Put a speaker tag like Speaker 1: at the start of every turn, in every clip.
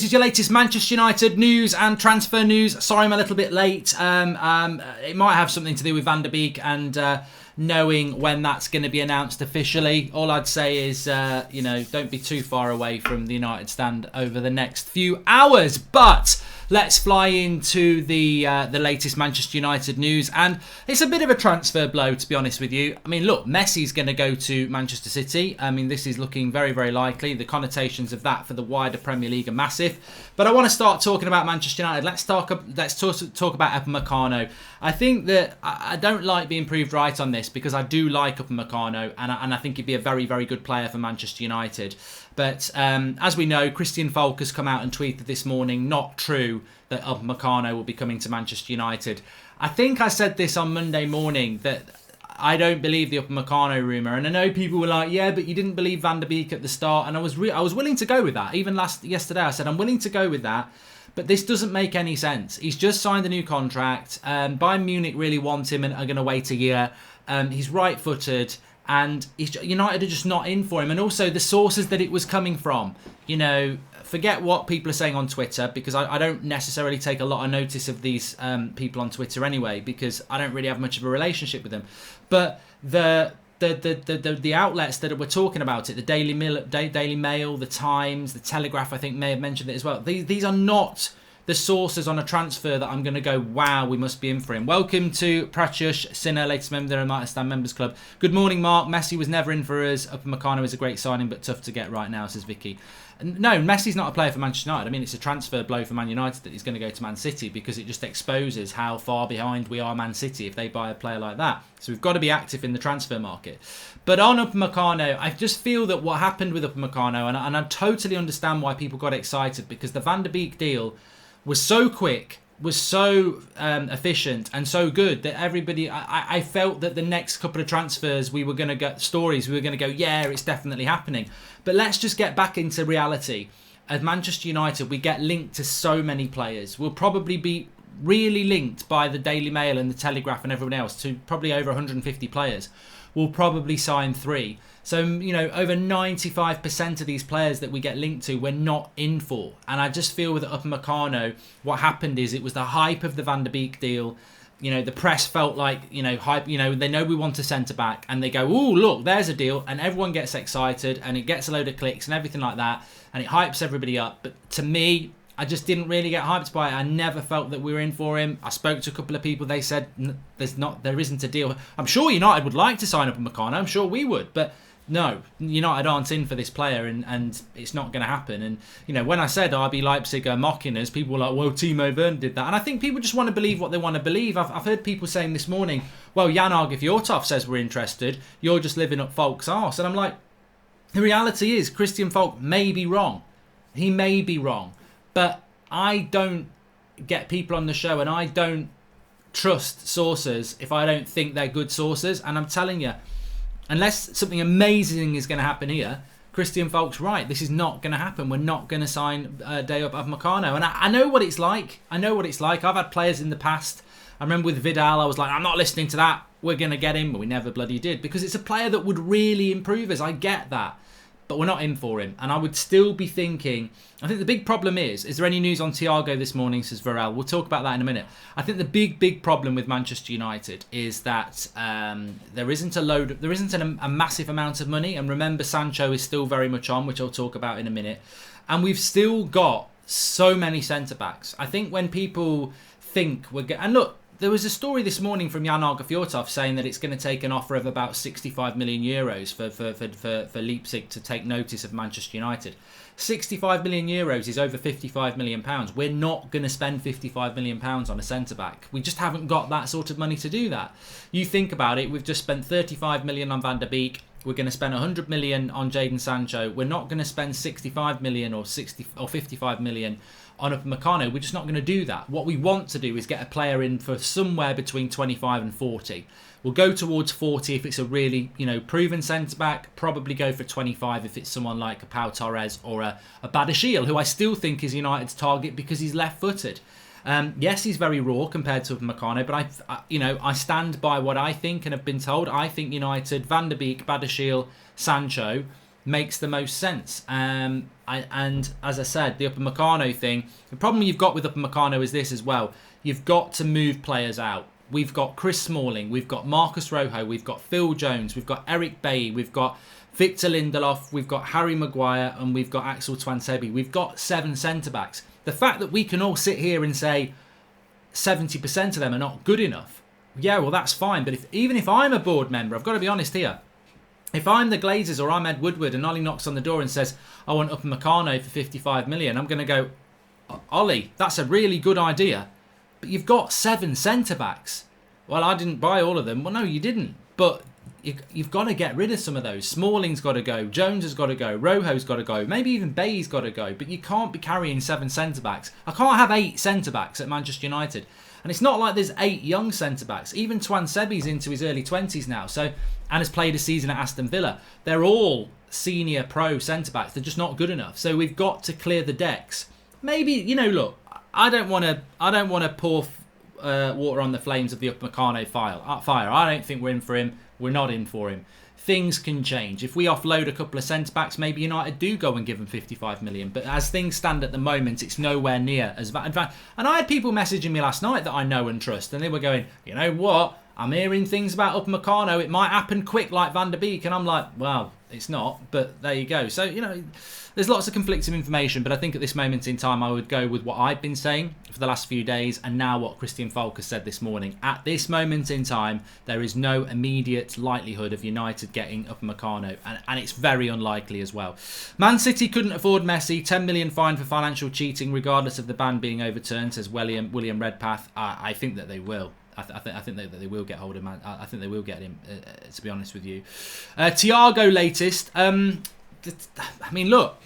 Speaker 1: This is your latest Manchester United news and transfer news. Sorry I'm a little bit late. It might have something to do with Van der Beek and knowing when that's going to be announced officially. All I'd say is, don't be too far away from the United stand over the next few hours. But let's fly into the latest Manchester United news. And it's a bit of a transfer blow, to be honest with you. I mean, look, Messi's going to go to Manchester City. I mean, this is looking very, very likely. The connotations of that for the wider Premier League are massive. But I want to start talking about Manchester United. Let's talk about Upamecano. I think that I don't like being proved right on this because I do like Upamecano and I think he'd be a very, very good player for Manchester United. But as we know, Christian Falk has come out and tweeted this morning, not true that Upamecano will be coming to Manchester United. I think I said this on Monday morning that I don't believe the Upamecano rumour. And I know people were like, yeah, but you didn't believe Van der Beek at the start. And I was willing to go with that. Even yesterday I said, I'm willing to go with that. But this doesn't make any sense. He's just signed a new contract. Bayern Munich really want him and are going to wait a year. He's right-footed. And United are just not in for him. And also the sources that it was coming from. Forget what people are saying on Twitter, because I don't necessarily take a lot of notice of these people on Twitter anyway, because I don't really have much of a relationship with them. But the outlets that were talking about it, the Daily Mail, the Times, the Telegraph, I think may have mentioned it as well. These are not the sources on a transfer that I'm going to go, wow, we must be in for him. Welcome to Pratyush Sinha, latest member of the United Stand Members Club. Good morning, Mark. Messi was never in for us. Upamecano is a great signing, but tough to get right now, says Vicky. No, Messi's not a player for Manchester United. I mean, it's a transfer blow for Man United that he's going to go to Man City, because it just exposes how far behind we are Man City if they buy a player like that. So we've got to be active in the transfer market. But on Upamecano, I just feel that what happened with Upamecano, and I totally understand why people got excited, because the Van der Beek deal was so quick, was so efficient and so good that everybody, I felt that the next couple of transfers we were going to get stories, we were going to go, yeah, it's definitely happening. But let's just get back into reality. At Manchester United, we get linked to so many players. We'll probably be really linked by the Daily Mail and the Telegraph and everyone else to probably over 150 players. We'll probably sign 3. So, over 95% of these players that we get linked to, we're not in for. And I just feel with Upamecano, what happened is it was the hype of the Van der Beek deal. The press felt like, hype, they know we want a centre-back and they go, oh, look, there's a deal. And everyone gets excited and it gets a load of clicks and everything like that. And it hypes everybody up. But to me, I just didn't really get hyped by it. I never felt that we were in for him. I spoke to a couple of people. They said there isn't a deal. I'm sure United would like to sign up Upamecano. I'm sure we would. But no, United aren't in for this player, and it's not going to happen. And, when I said RB Leipzig are mocking us, people were like, well, Timo Werner did that. And I think people just want to believe what they want to believe. I've heard people saying this morning, well, Jan Argifjortov says we're interested. You're just living up Falk's arse. And I'm like, the reality is Christian Falk may be wrong. He may be wrong. But I don't get people on the show and I don't trust sources if I don't think they're good sources. And I'm telling you, unless something amazing is going to happen here, Christian Falk's right. This is not going to happen. We're not going to sign Dayot Upamecano. And I know what it's like. I've had players in the past. I remember with Vidal, I was like, I'm not listening to that. We're going to get him. But we never bloody did. Because it's a player that would really improve us. I get that. But we're not in for him. And I would still be thinking, I think the big problem is there any news on Thiago this morning, says Varel. We'll talk about that in a minute. I think the big problem with Manchester United is that there isn't a massive amount of money. And remember, Sancho is still very much on, which I'll talk about in a minute. And we've still got so many centre-backs. I think when people think and look, there was a story this morning from Jan Argifjortov saying that it's going to take an offer of about 65 million euros for Leipzig to take notice of Manchester United. 65 million euros is over 55 million pounds. We're not going to spend 55 million pounds on a centre-back. We just haven't got that sort of money to do that. You think about it, we've just spent 35 million on Van der Beek. We're going to spend 100 million on Jadon Sancho. We're not going to spend 65 million or 55 million on Upamecano. We're just not going to do that. What we want to do is get a player in for somewhere between 25 and 40. We'll go towards 40 if it's a really, proven centre-back. Probably go for 25 if it's someone like a Pau Torres or a Badiashile, who I still think is United's target because he's left-footed. Yes, he's very raw compared to Upamecano, but I stand by what I think and have been told. I think United, Van der Beek, Badiashile, Sancho makes the most sense. And as I said, the Upamecano thing, the problem you've got with Upamecano is this as well. You've got to move players out. We've got Chris Smalling, we've got Marcus Rojo, we've got Phil Jones, we've got Eric Bailly, we've got Victor Lindelof, we've got Harry Maguire, and we've got Axel Tuanzebe. We've got 7 centre-backs. The fact that we can all sit here and say 70% of them are not good enough, yeah, well, that's fine. But even if I'm a board member, I've got to be honest here. If I'm the Glazers or I'm Ed Woodward and Ollie knocks on the door and says, I want Upamecano for 55 million, I'm going to go, Ollie, that's a really good idea. But you've got 7 centre-backs. Well, I didn't buy all of them. Well, no, you didn't. But you've got to get rid of some of those. Smalling's got to go. Jones has got to go. Rojo's got to go. Maybe even Bay's got to go. But you can't be carrying 7 centre-backs. I can't have 8 centre-backs at Manchester United. And it's not like there's 8 young centre-backs. Even Tuanzebe's into his early 20s now. And has played a season at Aston Villa. They're all senior pro centre-backs. They're just not good enough. So we've got to clear the decks. Maybe, look, I don't want to pour water on the flames of the Upamecano fire. I don't think we're in for him. We're not in for him. Things can change. If we offload a couple of centre-backs, maybe United do go and give them 55 million. But as things stand at the moment, it's nowhere near as advanced. And I had people messaging me last night that I know and trust, and they were going, you know what? I'm hearing things about Upamecano. It might happen quick like Van der Beek. And I'm like, well, it's not. But there you go. So, there's lots of conflicting information. But I think at this moment in time, I would go with what I've been saying for the last few days. And now what Christian Falk has said this morning. At this moment in time, there is no immediate likelihood of United getting Upamecano. And it's very unlikely as well. Man City couldn't afford Messi. 10 million fine for financial cheating, regardless of the ban being overturned, says William Redpath. I think that they will. I think that they will get hold of him. I think they will get him, to be honest with you. Thiago latest. Look,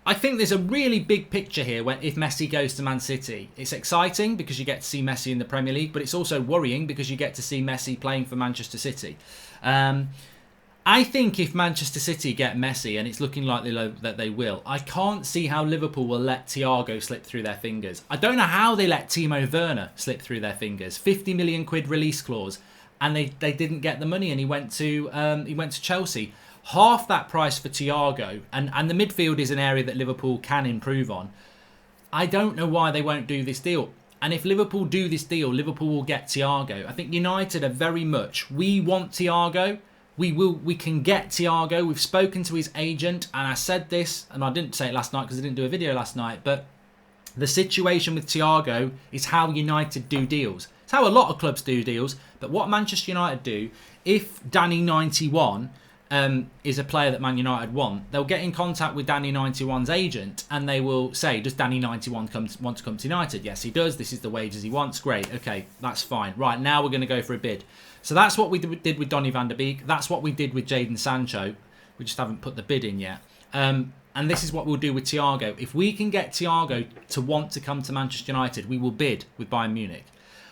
Speaker 1: I think there's a really big picture here if Messi goes to Man City. It's exciting because you get to see Messi in the Premier League, but it's also worrying because you get to see Messi playing for Manchester City. I think if Manchester City get Messi, and it's looking likely that they will, I can't see how Liverpool will let Thiago slip through their fingers. I don't know how they let Timo Werner slip through their fingers. 50 million quid release clause, and they didn't get the money, and he went to Chelsea. Half that price for Thiago, and the midfield is an area that Liverpool can improve on. I don't know why they won't do this deal. And if Liverpool do this deal, Liverpool will get Thiago. I think United are very much, we want Thiago. We can get Thiago. We've spoken to his agent, and I said this, and I didn't say it last night because I didn't do a video last night, but the situation with Thiago is how United do deals. It's how a lot of clubs do deals, but what Manchester United do, if Danny 91 is a player that Man United want, they'll get in contact with Danny 91's agent, and they will say, does Danny 91 want to come to United? Yes, he does. This is the wages he wants. Great. Okay, that's fine. Right, now we're going to go for a bid. So that's what we did with Donny van der Beek. That's what we did with Jadon Sancho. We just haven't put the bid in yet. And this is what we'll do with Thiago. If we can get Thiago to want to come to Manchester United, we will bid with Bayern Munich.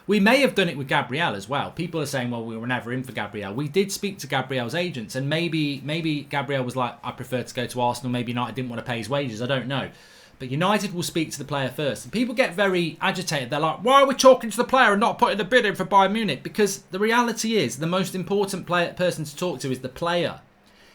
Speaker 1: We may have done it with Gabriel as well. People are saying, well, we were never in for Gabriel. We did speak to Gabriel's agents, and maybe Gabriel was like, I prefer to go to Arsenal. Maybe United didn't want to pay his wages. I don't know. But United will speak to the player first. And people get very agitated. They're like, why are we talking to the player and not putting the bid in for Bayern Munich? Because the reality is the most important person to talk to is the player.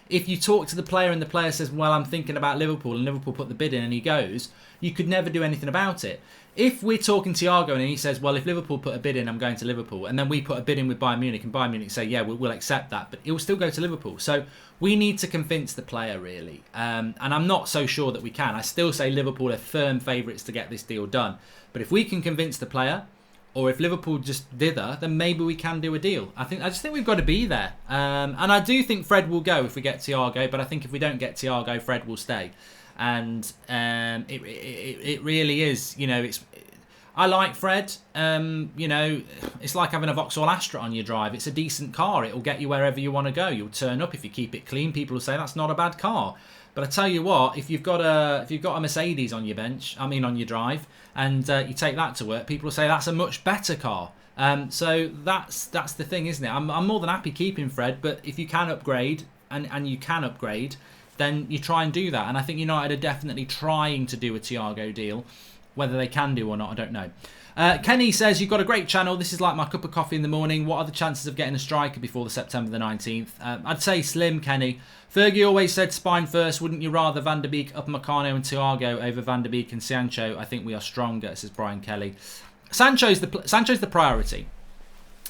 Speaker 1: If you talk to the player and the player says, well, I'm thinking about Liverpool, and Liverpool put the bid in and he goes, you could never do anything about it. If we're talking Thiago and he says, well, if Liverpool put a bid in, I'm going to Liverpool, and then we put a bid in with Bayern Munich and Bayern Munich say, yeah, we'll accept that, but it will still go to Liverpool. So we need to convince the player, really. And I'm not so sure that we can. I still say Liverpool are firm favourites to get this deal done. But if we can convince the player, or if Liverpool just dither, then maybe we can do a deal. I just think we've got to be there. And I do think Fred will go if we get Thiago, but I think if we don't get Thiago, Fred will stay. And it really is, I like Fred. It's like having a Vauxhall Astra on your drive. It's a decent car. It'll get you wherever you want to go. You'll turn up if you keep it clean. People will say that's not a bad car. But I tell you what, if you've got a Mercedes on your on your drive, and you take that to work, people will say that's a much better car. So that's the thing, isn't it? I'm more than happy keeping Fred, but if you can upgrade and you can upgrade, then you try and do that. And I think United are definitely trying to do a Thiago deal. Whether they can do or not, I don't know. Kenny says, you've got a great channel. This is like my cup of coffee in the morning. What are the chances of getting a striker before the September the 19th? I'd say slim, Kenny. Fergie always said spine first. Wouldn't you rather Van der Beek, Upamecano and Thiago over Van der Beek and Sancho? I think we are stronger, says Brian Kelly. Sancho's the priority.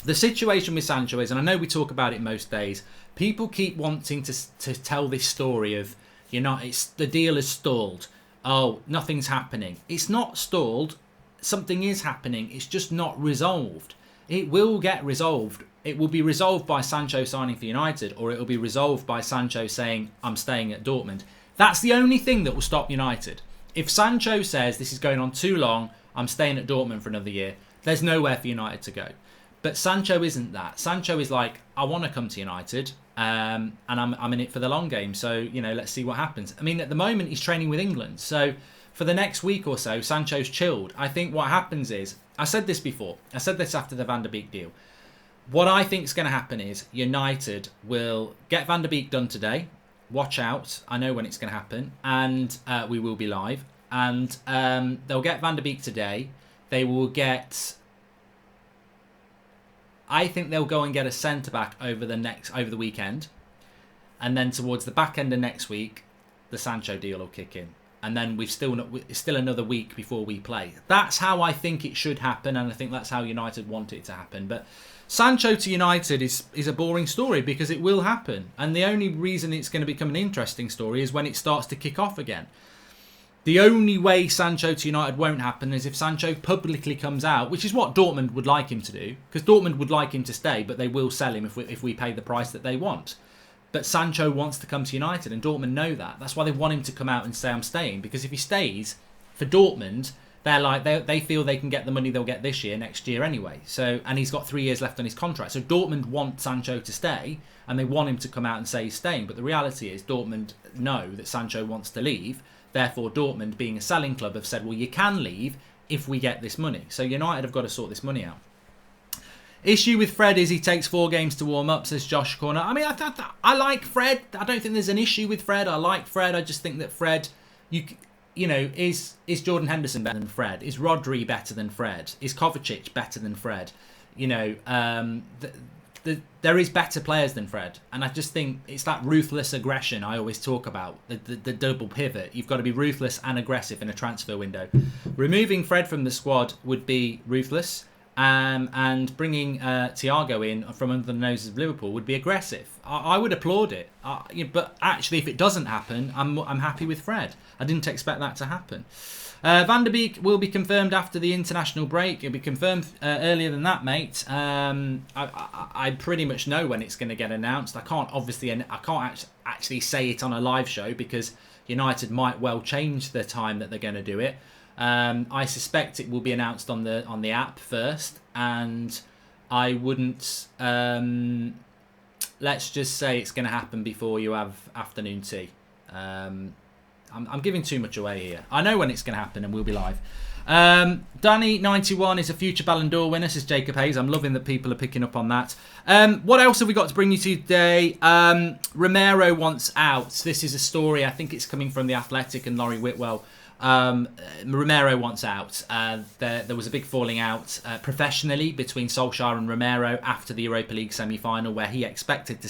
Speaker 1: The situation with Sancho is, and I know we talk about it most days, people keep wanting to tell this story of, the deal is stalled. Oh, nothing's happening. It's not stalled. Something is happening. It's just not resolved. It will get resolved. It will be resolved by Sancho signing for United, or it will be resolved by Sancho saying, I'm staying at Dortmund. That's the only thing that will stop United. If Sancho says this is going on too long, I'm staying at Dortmund for another year, there's nowhere for United to go. But Sancho isn't that. Sancho is like, I want to come to United, and I'm in it for the long game. So, let's see what happens. I mean, at the moment, he's training with England. So for the next week or so, Sancho's chilled. I think what happens is, I said this before. I said this after the Van der Beek deal. What I think is going to happen is United will get Van der Beek done today. Watch out. I know when it's going to happen. And we will be live. And they'll get Van der Beek today. They will get... I think they'll go and get a centre-back over the weekend. And then towards the back end of next week, the Sancho deal will kick in. And then it's still another week before we play. That's how I think it should happen, and I think that's how United want it to happen. But Sancho to United is a boring story because it will happen. And the only reason it's going to become an interesting story is when it starts to kick off again. The only way Sancho to United won't happen is if Sancho publicly comes out, which is what Dortmund would like him to do, because Dortmund would like him to stay, but they will sell him if we pay the price that they want. But Sancho wants to come to United, and Dortmund know that. That's why they want him to come out and say, I'm staying. Because if he stays, for Dortmund, they're like they feel they can get the money they'll get this year, next year anyway. So, and he's got 3 years left on his contract. So Dortmund want Sancho to stay, and they want him to come out and say he's staying. But the reality is Dortmund know that Sancho wants to leave. Therefore, Dortmund, being a selling club, have said, well, you can leave if we get this money. So United have got to sort this money out. Issue with Fred is he takes 4 games to warm up, says Josh Corner. I mean, I like Fred. I don't think there's an issue with Fred. I like Fred. I just think that Fred, is Jordan Henderson better than Fred? Is Rodri better than Fred? Is Kovacic better than Fred? There is better players than Fred. And I just think it's that ruthless aggression I always talk about, the double pivot. You've got to be ruthless and aggressive in a transfer window. Removing Fred from the squad would be ruthless. And bringing Thiago in from under the noses of Liverpool would be aggressive. I would applaud it. But actually, if it doesn't happen, I'm happy with Fred. I didn't expect that to happen. Van der Beek will be confirmed after the international break. It'll be confirmed earlier than that, mate. I pretty much know when it's going to get announced. I can't actually say it on a live show because United might well change the time that they're going to do it. I suspect it will be announced on the app first, and I wouldn't. Let's just say it's going to happen before you have afternoon tea. I'm giving too much away here. I know when it's going to happen, and we'll be live. Danny91 is a future Ballon d'Or winner, says Jacob Hayes. I'm loving that people are picking up on that. What else have we got to bring you to today? Romero wants out. This is a story. I think it's coming from The Athletic and Laurie Whitwell. Romero wants out. There was a big falling out professionally between Solskjaer and Romero after the Europa League semi-final, where he expected to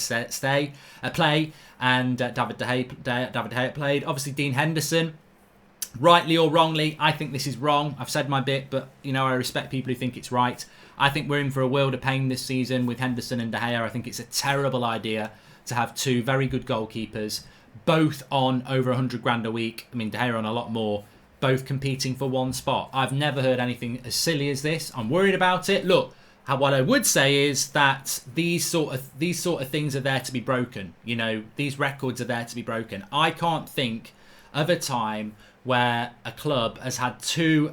Speaker 1: play, and David De Gea played. Obviously, Dean Henderson, rightly or wrongly, I think this is wrong. I've said my bit, but I respect people who think it's right. I think we're in for a world of pain this season with Henderson and De Gea. I think it's a terrible idea to have 2 very good goalkeepers, both on over 100 grand a week. I mean, De Gea on a lot more, both competing for one spot. I've never heard anything as silly as this. I'm worried about it. Look, what I would say is that these sort of things are there to be broken. These records are there to be broken. I can't think of a time where a club has had 2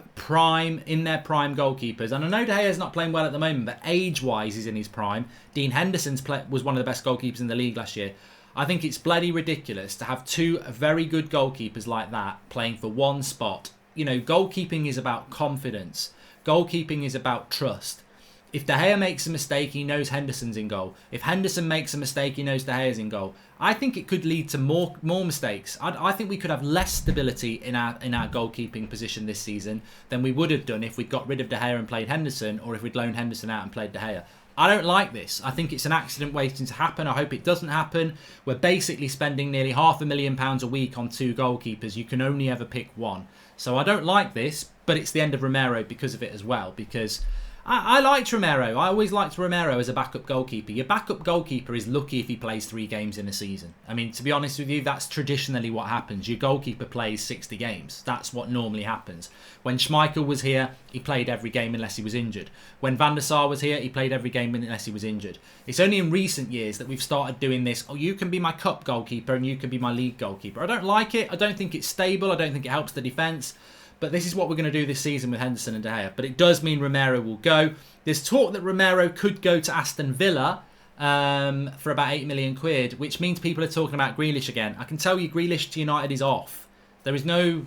Speaker 1: in their prime goalkeepers. And I know De Gea's not playing well at the moment, but age-wise he's in his prime. Dean Henderson's was one of the best goalkeepers in the league last year. I think it's bloody ridiculous to have 2 very good goalkeepers like that playing for one spot. Goalkeeping is about confidence. Goalkeeping is about trust. If De Gea makes a mistake, he knows Henderson's in goal. If Henderson makes a mistake, he knows De Gea's in goal. I think it could lead to more mistakes. I think we could have less stability in our goalkeeping position this season than we would have done if we'd got rid of De Gea and played Henderson, or if we'd loaned Henderson out and played De Gea. I don't like this. I think it's an accident waiting to happen. I hope it doesn't happen. We're basically spending nearly £500,000 a week on 2 goalkeepers. You can only ever pick one. So I don't like this, but it's the end of Romero because of it as well. Because I liked Romero. I always liked Romero as a backup goalkeeper. Your backup goalkeeper is lucky if he plays 3 games in a season. I mean, to be honest with you, that's traditionally what happens. Your goalkeeper plays 60 games. That's what normally happens. When Schmeichel was here, he played every game unless he was injured. When Van der Sar was here, he played every game unless he was injured. It's only in recent years that we've started doing this. Oh, you can be my cup goalkeeper and you can be my league goalkeeper. I don't like it. I don't think it's stable. I don't think it helps the defence. But this is what we're going to do this season with Henderson and De Gea. But it does mean Romero will go. There's talk that Romero could go to Aston Villa for about £8 million, which means people are talking about Grealish again. I can tell you Grealish to United is off. There is no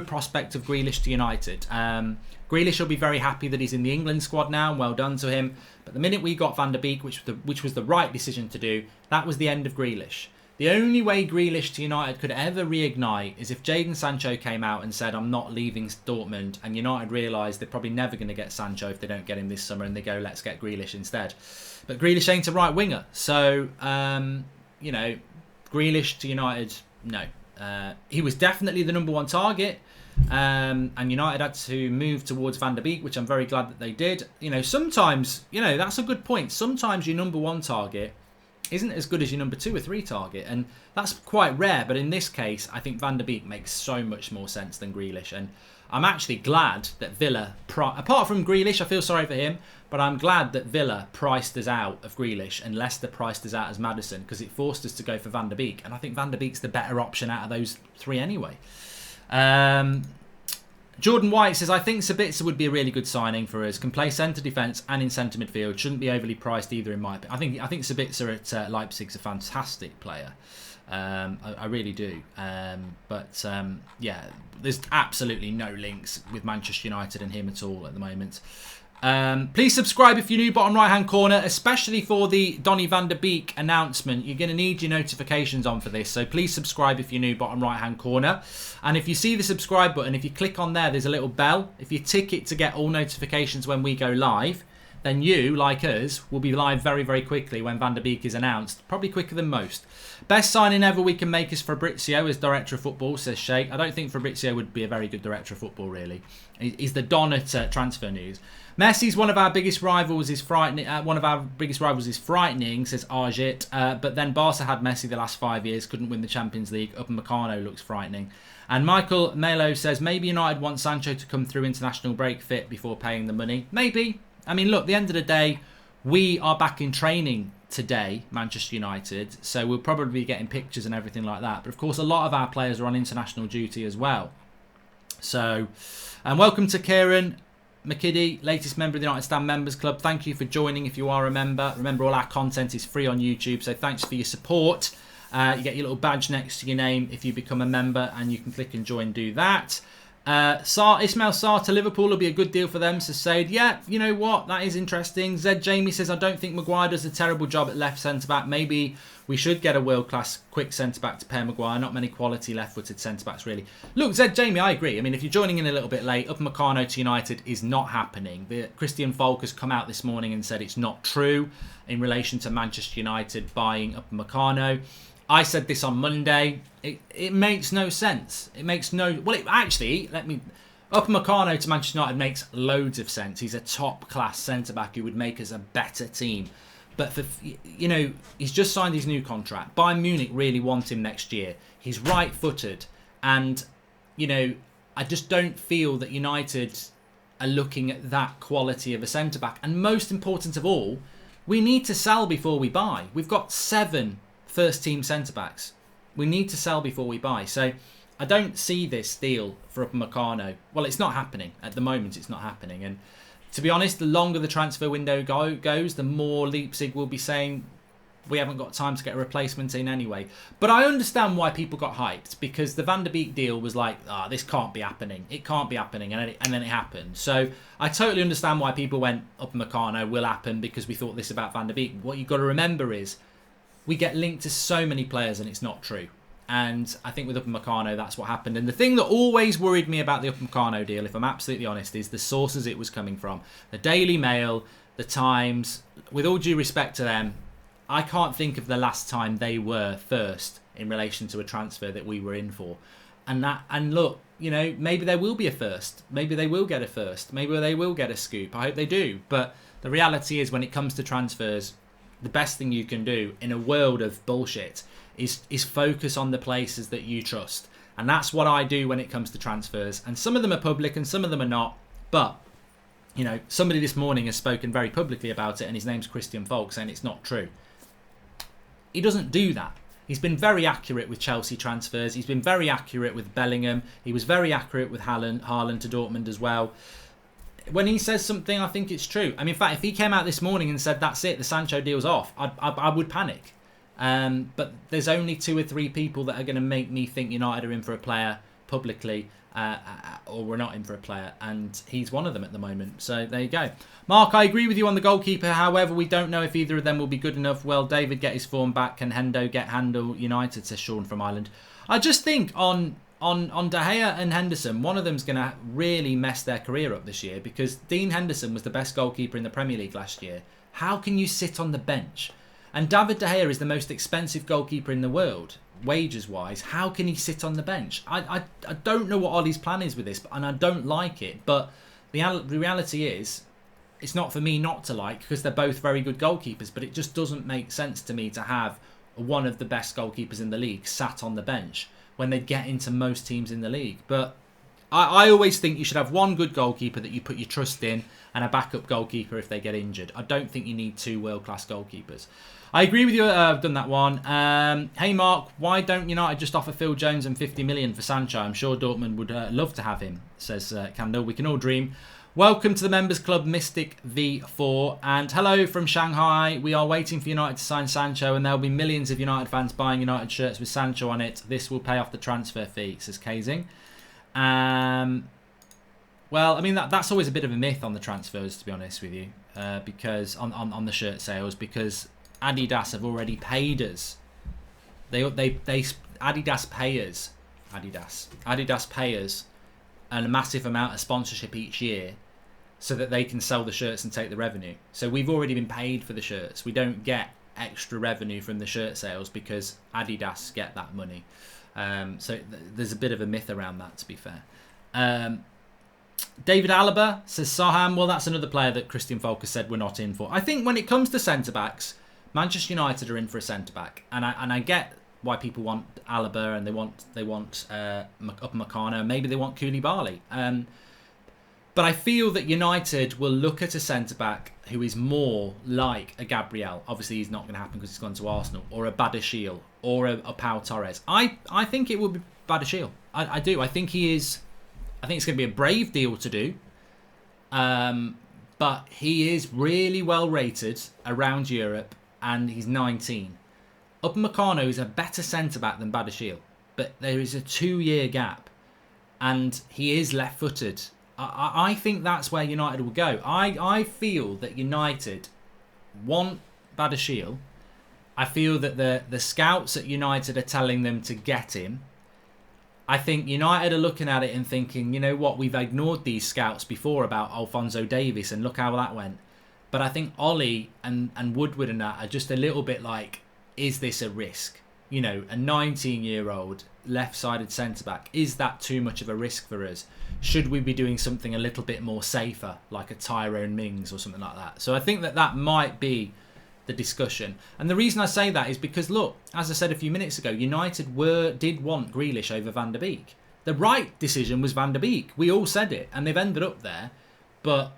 Speaker 1: prospect of Grealish to United. Grealish will be very happy that he's in the England squad now, and well done to him. But the minute we got Van der Beek, which was the right decision to do, that was the end of Grealish. The only way Grealish to United could ever reignite is if Jadon Sancho came out and said, I'm not leaving Dortmund, and United realised they're probably never going to get Sancho if they don't get him this summer, and they go, let's get Grealish instead. But Grealish ain't a right winger. So, Grealish to United, no. He was definitely the number 1 target, and United had to move towards Van der Beek, which I'm very glad that they did. Sometimes, that's a good point. Sometimes your number 1 target isn't as good as your number 2 or 3 target, and that's quite rare. But in this case, I think Van der Beek makes so much more sense than Grealish, and I'm actually glad that Villa, apart from Grealish, I feel sorry for him, but I'm glad that Villa priced us out of Grealish and Leicester priced us out as Maddison, because it forced us to go for Van der Beek, and I think Van der Beek's the better option out of those 3 anyway. Jordan White says, I think Sabitzer would be a really good signing for us. Can play centre defence and in centre midfield. Shouldn't be overly priced either, in my opinion. I think Sabitzer at Leipzig's a fantastic player. I really do. There's absolutely no links with Manchester United and him at all at the moment. Please subscribe if you're new, bottom right hand corner, especially for the Donny van der Beek announcement. You're going to need your notifications on for this, so please subscribe if you're new, bottom right hand corner. And if you see the subscribe button, if you click on there's a little bell. If you tick it to get all notifications when we go live, then you, like us, will be live very, very quickly when Van der Beek is announced. Probably quicker than most. Best signing ever we can make is Fabrizio as Director of Football, says Sheikh. I don't think Fabrizio would be a very good Director of Football, really. He's the Don at Transfer News. Messi's one of our biggest rivals is frightening. Says Arjit. But then Barca had Messi the last 5 years, couldn't win the Champions League. Upamecano looks frightening. And Michael Melo says maybe United want Sancho to come through international break fit before paying the money. Maybe. I mean, look, at the end of the day, we are back in training today, Manchester United, so we'll probably be getting pictures and everything like that. But of course, a lot of our players are on international duty as well. So, and welcome to Kieran McKiddy, latest member of the United Stand Members Club. Thank you for joining if you are a member. Remember, all our content is free on YouTube, so thanks for your support. You get your little badge next to your name if you become a member, and you can click and join, do that. Ismail Sarr to Liverpool will be a good deal for them, says Said. Yeah, you know what? That is interesting. Zed Jamie says, I don't think Maguire does a terrible job at left centre-back. Maybe we should get a world-class quick centre-back to pair Maguire. Not many quality left-footed centre-backs, really. Look, Zed Jamie, I agree. I mean, if you're joining in a little bit late, Upamecano to United is not happening. Christian Falk has come out this morning and said it's not true in relation to Manchester United buying Upamecano. I said this on Monday. It makes no sense. It makes no... Well, Upamecano to Manchester United makes loads of sense. He's a top-class centre-back who would make us a better team. But, he's just signed his new contract. Bayern Munich really want him next year. He's right-footed. And, I just don't feel that United are looking at that quality of a centre-back. And most important of all, we need to sell before we buy. We've got 7... first-team centre-backs. We need to sell before we buy. So I don't see this deal for Upamecano. Well, it's not happening. At the moment, it's not happening. And to be honest, the longer the transfer window goes, the more Leipzig will be saying, we haven't got time to get a replacement in anyway. But I understand why people got hyped, because the Van der Beek deal was like, this can't be happening. It can't be happening. And then it happened. So I totally understand why people went, Upamecano will happen because we thought this about Van der Beek. What you've got to remember is we get linked to so many players and it's not true. And I think with Upamecano, that's what happened. And the thing that always worried me about the Upamecano deal, if I'm absolutely honest, is the sources it was coming from. The Daily Mail, the Times, with all due respect to them, I can't think of the last time they were first in relation to a transfer that we were in for. And look, you know, maybe there will be a first. Maybe they will get a first. Maybe they will get a scoop. I hope they do. But the reality is, when it comes to transfers, the best thing you can do in a world of bullshit is focus on the places that you trust. And that's what I do when it comes to transfers. And some of them are public and some of them are not. But, you know, somebody this morning has spoken very publicly about it, and his name's Christian Falk, saying it's not true. He doesn't do that. He's been very accurate with Chelsea transfers. He's been very accurate with Bellingham. He was very accurate with Haaland to Dortmund as well. When he says something, I think it's true. I mean, in fact, if he came out this morning and said, that's it, the Sancho deal's off, I would panic. But there's only 2 or 3 people that are going to make me think United are in for a player publicly, or we're not in for a player, and he's one of them at the moment. So there you go. Mark, I agree with you on the goalkeeper. However, we don't know if either of them will be good enough. Will David get his form back? Can Hendo handle United, says Sean from Ireland. I just think on De Gea and Henderson, one of them's going to really mess their career up this year, because Dean Henderson was the best goalkeeper in the Premier League last year. How can you sit on the bench? And David De Gea is the most expensive goalkeeper in the world, wages-wise. How can he sit on the bench? I don't know what Ollie's plan is with this, and I don't like it. But the reality is, it's not for me not to like, because they're both very good goalkeepers. But it just doesn't make sense to me to have one of the best goalkeepers in the league sat on the bench when they get into most teams in the league. But I always think you should have one good goalkeeper that you put your trust in, and a backup goalkeeper if they get injured. I don't think you need 2 world-class goalkeepers. I agree with you. I've done that one. Hey, Mark, why don't United just offer Phil Jones and 50 million for Sancho? I'm sure Dortmund would love to have him, says Candle. We can all dream. Welcome to the Members Club, Mystic V4. And hello from Shanghai. We are waiting for United to sign Sancho, and there will be millions of United fans buying United shirts with Sancho on it. This will pay off the transfer fee, says Kazing. Well, I mean, that's always a bit of a myth on the transfers, to be honest with you, because on the shirt sales, because Adidas have already paid us. Adidas pay us a massive amount of sponsorship each year, so that they can sell the shirts and take the revenue. So we've already been paid for the shirts. We don't get extra revenue from the shirt sales because Adidas get that money. So there's a bit of a myth around that, to be fair. David Alaba says Saham. Well, that's another player that Christian Falk has said we're not in for. I think when it comes to centre-backs, Manchester United are in for a centre-back. And I get why people want Alaba and they want Upamecano. Maybe they want Koulibaly. But I feel that United will look at a centre-back who is more like a Gabriel. Obviously, he's not going to happen because he's gone to Arsenal. Or a Badiashile. Or a Pau Torres. I think it will be Badiashile. I do. I think he is. I think it's going to be a brave deal to do. But he is really well rated around Europe. And he's 19. Upamecano is a better centre-back than Badiashile. But there is a 2-year gap. And he is left-footed. I think that's where United will go. I feel that United want Badiashile. I feel that the scouts at United are telling them to get him. I think United are looking at it and thinking, you know what, we've ignored these scouts before about Alphonso Davies and look how that went. But I think Ollie and Woodward and that are just a little bit like, is this a risk? You know, a 19-year-old left-sided centre-back, is that too much of a risk for us? Should we be doing something a little bit more safer, like a Tyrone Mings or something like that? So I think that might be the discussion. And the reason I say that is because, look, as I said a few minutes ago, United did want Grealish over Van der Beek. The right decision was Van der Beek. We all said it, and they've ended up there. But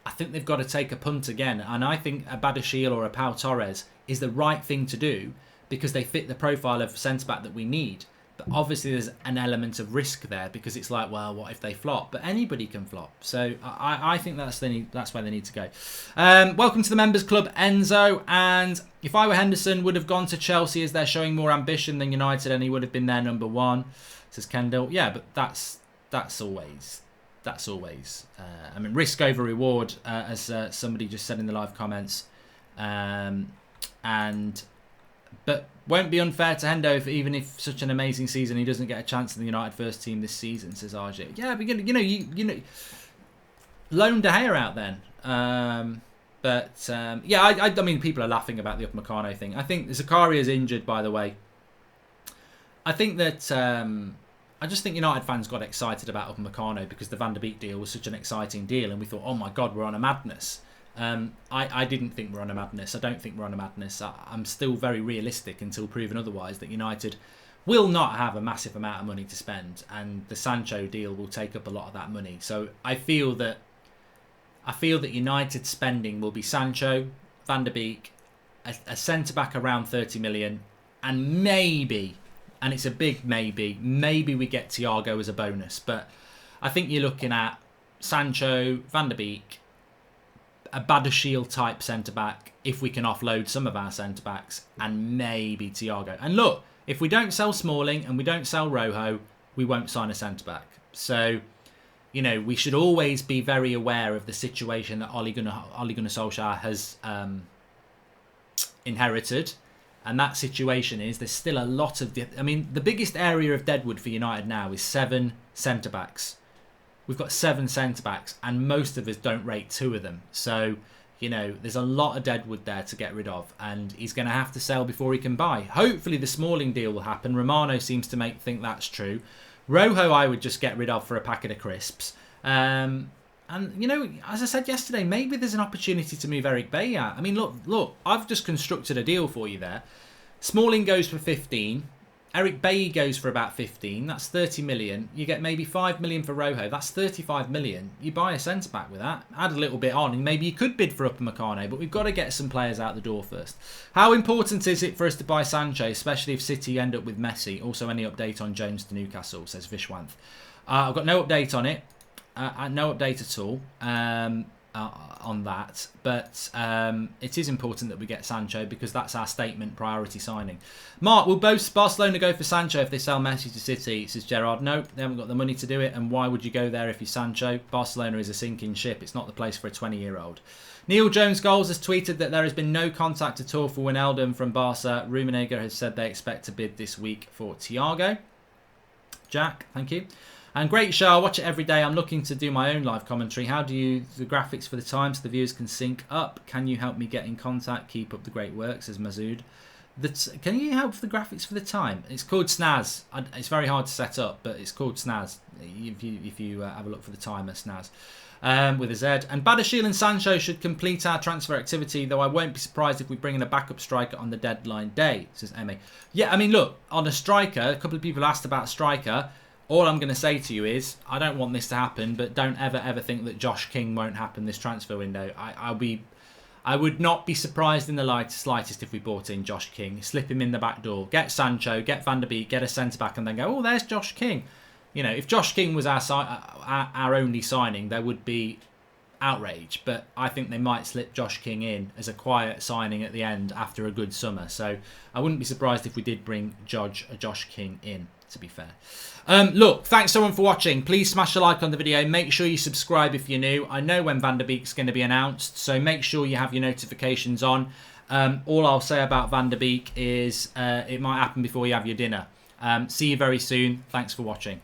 Speaker 1: I think they've got to take a punt again. And I think a Badiashile or a Pau Torres is the right thing to do because they fit the profile of centre-back that we need. But obviously there's an element of risk there because it's like, well, what if they flop? But anybody can flop. So I think that's where they need to go. Welcome to the members club, Enzo. And if I were Henderson, would have gone to Chelsea as they're showing more ambition than United, and he would have been their number one, says Kendall. Yeah, but that's always. I mean, risk over reward, as somebody just said in the live comments. But won't be unfair to Hendo even if such an amazing season he doesn't get a chance in the United first team this season, says RJ. Yeah, but you know, loan De Gea out then. Yeah, I mean, people are laughing about the Upamecano thing. I think Zakaria is injured, by the way. I think that I just think United fans got excited about Upamecano because the Van der Beek deal was such an exciting deal, and we thought, oh my God, we're on a madness. I didn't think we're on a madness. I don't think we're on a madness. I'm still very realistic until proven otherwise that United will not have a massive amount of money to spend, and the Sancho deal will take up a lot of that money. So I feel that United spending will be Sancho, Van der Beek, a centre back around 30 million, and maybe, and it's a big maybe we get Thiago as a bonus. But I think you're looking at Sancho, Van der Beek, a Badiashile type centre-back, if we can offload some of our centre-backs, and maybe Thiago. And look, if we don't sell Smalling and we don't sell Rojo, we won't sign a centre-back. So, you know, we should always be very aware of the situation that Ole Gunnar Solskjaer has inherited. And that situation is there's still a lot of... I mean, the biggest area of deadwood for United now is 7 centre-backs. We've got 7 centre-backs, and most of us don't rate 2 of them. So, you know, there's a lot of deadwood there to get rid of, and he's going to have to sell before he can buy. Hopefully the Smalling deal will happen. Romano seems to think that's true. Rojo I would just get rid of for a packet of crisps. And, you know, as I said yesterday, maybe there's an opportunity to move Eric Bailly out. I mean, look, I've just constructed a deal for you there. Smalling goes for 15. Eric Bailly goes for about 15. That's 30 million. You get maybe 5 million for Rojo. That's 35 million. You buy a centre-back with that. Add a little bit on, and maybe you could bid for Upamecano, but we've got to get some players out the door first. How important is it for us to buy Sancho, especially if City end up with Messi? Also, any update on Jones to Newcastle, says Vishwanth. I've got no update on it. No update at all on that. But it is important that we get Sancho because that's our statement priority signing. Mark, will both Barcelona go for Sancho if they sell Messi to City? Says Gerard. No, they haven't got the money to do it. And why would you go there if you're Sancho? Barcelona is a sinking ship. It's not the place for a 20-year-old. Neil Jones Goals has tweeted that there has been no contact at all for Wijnaldum from Barca. Rummenigge has said they expect to bid this week for Thiago. Jack, thank you. And great show. I watch it every day. I'm looking to do my own live commentary. How do you the graphics for the time so the viewers can sync up? Can you help me get in contact? Keep up the great work, says Mazood. Can you help for the graphics for the time? It's called Snaz. It's very hard to set up, but it's called Snaz. If you have a look for the timer, Snaz. With a Z. And Badiashile and Sancho should complete our transfer activity, though I won't be surprised if we bring in a backup striker on the deadline day, says Emmy. Yeah, I mean, look, on a striker, a couple of people asked about striker. All I'm going to say to you is, I don't want this to happen, but don't ever think that Josh King won't happen this transfer window. I would not be surprised in the slightest if we bought in Josh King, slip him in the back door, get Sancho, get Van der Beek, get a centre-back, and then go, oh, there's Josh King. You know, if Josh King was our only signing, there would be outrage. But I think they might slip Josh King in as a quiet signing at the end after a good summer. So I wouldn't be surprised if we did bring Josh King in, to be fair. Look, thanks everyone for watching. Please smash a like on the video. Make sure you subscribe if you're new. I know when Van der Beek's going to be announced, so make sure you have your notifications on. All I'll say about Van der Beek is it might happen before you have your dinner. See you very soon. Thanks for watching.